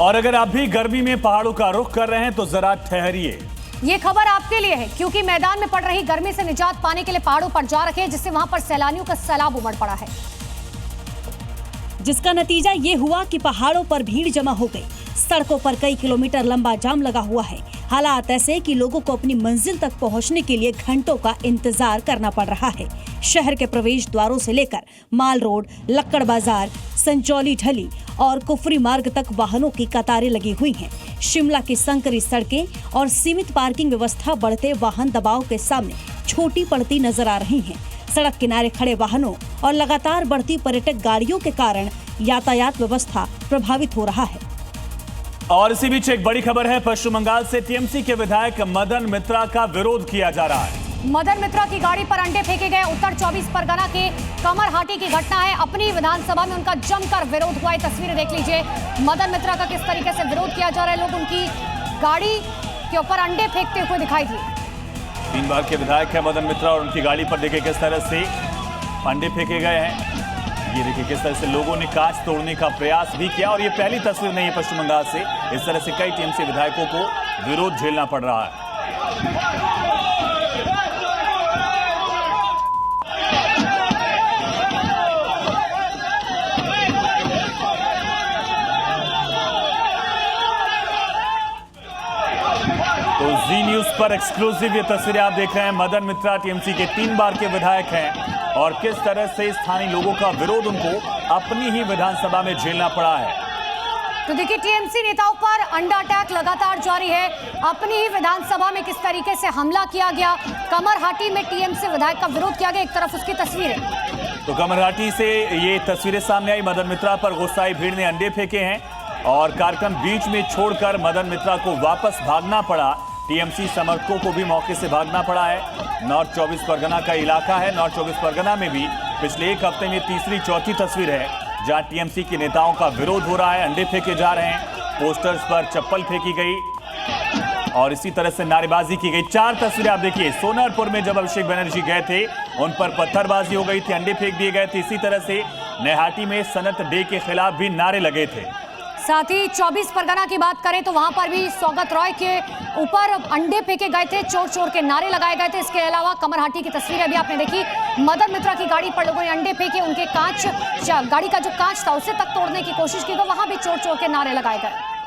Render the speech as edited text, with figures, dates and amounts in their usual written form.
और अगर आप भी गर्मी में पहाड़ों का रुख कर रहे हैं तो जरा ठहरिए। ये खबर आपके लिए है, क्योंकि मैदान में पड़ रही गर्मी से निजात पाने के लिए पहाड़ों पर जा रखे हैं, जिससे वहां पर सैलानियों का सैलाब उमड़ पड़ा है, जिसका नतीजा ये हुआ कि पहाड़ों पर भीड़ जमा हो गई। सड़कों पर कई किलोमीटर लंबा जाम लगा हुआ है। हालात ऐसे कि लोगों को अपनी मंजिल तक पहुंचने के लिए घंटों का इंतजार करना पड़ रहा है। शहर के प्रवेश द्वारों से लेकर माल रोड, लक्कड़ बाजार, संचौली ढली और कुफरी मार्ग तक वाहनों की कतारें लगी हुई हैं। शिमला की संकरी सड़कें और सीमित पार्किंग व्यवस्था बढ़ते वाहन दबाव के सामने छोटी पड़ती नजर आ रही हैं। सड़क किनारे खड़े वाहनों और लगातार बढ़ती पर्यटक गाड़ियों के कारण यातायात व्यवस्था प्रभावित हो रहा है। और इसी बीच एक बड़ी खबर है, पश्चिम बंगाल से टीएमसी के विधायक मदन मित्रा का विरोध किया जा रहा है। मदन मित्रा की गाड़ी पर अंडे फेंके गए। उत्तर 24 परगना के कमरहाटी की घटना है। अपनी विधानसभा में उनका जमकर विरोध हुआ है। तस्वीरें देख लीजिए, मदन मित्रा का किस तरीके से विरोध किया जा रहा है। लोग उनकी गाड़ी के ऊपर अंडे फेंकते हुए दिखाई दिए। 3 बार के विधायक है मदन मित्रा और उनकी गाड़ी पर देखिए किस तरह से अंडे फेंके गए हैं। ये देखिए किस तरह से लोगों ने कांच तोड़ने का प्रयास भी किया और ये पहली तस्वीर नहीं है पश्चिम बंगाल से। इस तरह से कई टीएमसी विधायकों को विरोध झेलना पड़ रहा है। तो जी न्यूज पर एक्सक्लूसिव ये तस्वीरें आप देख रहे हैं। मदन मित्रा टीएमसी के 3 बार के विधायक हैं और किस तरह से स्थानीय लोगों का विरोध उनको अपनी ही विधानसभा में झेलना पड़ा है। तो देखिए, टीएमसी नेताओं पर अंडा अटैक लगातार जारी है। अपनी ही विधानसभा में किस तरीके से हमला किया गया। कमरहाटी में टीएमसी विधायक का विरोध किया गया। एक तरफ उसकी तस्वीरें, तो कमरहाटी से ये तस्वीरें सामने आई। मदन मित्रा पर गुस्साई भीड़ ने अंडे फेंके हैं और कार्यक्रम बीच में छोड़कर मदन मित्रा को वापस भागना पड़ा। टीएमसी समर्थकों को भी मौके से भागना पड़ा है। नॉर्थ 24 परगना का इलाका है। नॉर्थ 24 परगना में भी पिछले एक हफ्ते में तीसरी चौथी तस्वीर है जहां टीएमसी के नेताओं का विरोध हो रहा है। अंडे फेंके जा रहे हैं, पोस्टर्स पर चप्पल फेंकी गई और इसी तरह से नारेबाजी की गई। 4 तस्वीरें आप देखिए। सोनारपुर में जब अभिषेक बनर्जी गए थे उन पर पत्थरबाजी हो गई थी, अंडे फेंक दिए गए थे। इसी तरह से नैहाटी में सनत डे के खिलाफ भी नारे लगे थे। साथ ही 24 परगना की बात करें तो वहां पर भी सौगत रॉय के ऊपर अंडे फेंके गए थे, चोर चोर के नारे लगाए गए थे। इसके अलावा कमरहाटी की तस्वीरें भी आपने देखी। मदन मित्रा की गाड़ी पर लोगों ने अंडे फेंके, उनके कांच, गाड़ी का जो कांच था उसे तक तोड़ने की कोशिश की, तो वहां भी चोर चोर के नारे लगाए गए।